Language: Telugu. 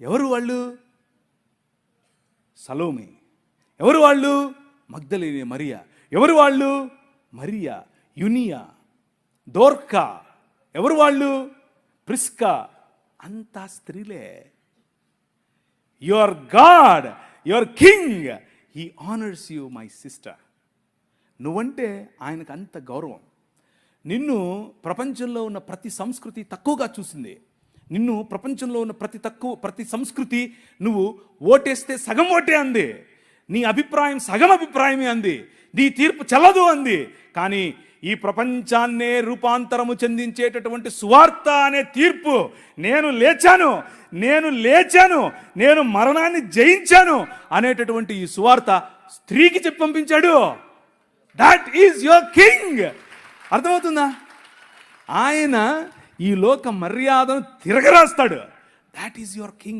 ఎవరు వాళ్ళు? సలోమే. ఎవరు వాళ్ళు? మగ్దలేనే మరియా. ఎవరు వాళ్ళు? మరియా, యునియా, దోర్కా. ఎవరు వాళ్ళు? ప్రిస్కా. అంతా స్త్రీలే. Your God, your king, he honours you my sister. నువ్వంటే ఆయనకు అంత గౌరవం. నిన్ను ప్రపంచంలో ఉన్న ప్రతి సంస్కృతి తక్కువగా చూసింది. నిన్ను ప్రపంచంలో ఉన్న ప్రతి సంస్కృతి నువ్వు ఓటేస్తే సగం ఓటే అంది. నీ అభిప్రాయం సగం అభిప్రాయమే అంది. నీ తీర్పు చెల్లదు అంది. కానీ ఈ ప్రపంచాన్నే రూపాంతరము చెందించేటటువంటి సువార్త అనే తీర్పు, నేను లేచాను, నేను మరణాన్ని జయించాను అనేటటువంటి ఈ సువార్త స్త్రీకి చెప్పి పంపించాడు. That is your king. అర్థమవుతుందా? ఆయన ఈ లోక మర్యాదను తిరగరాస్తాడు. That is your king.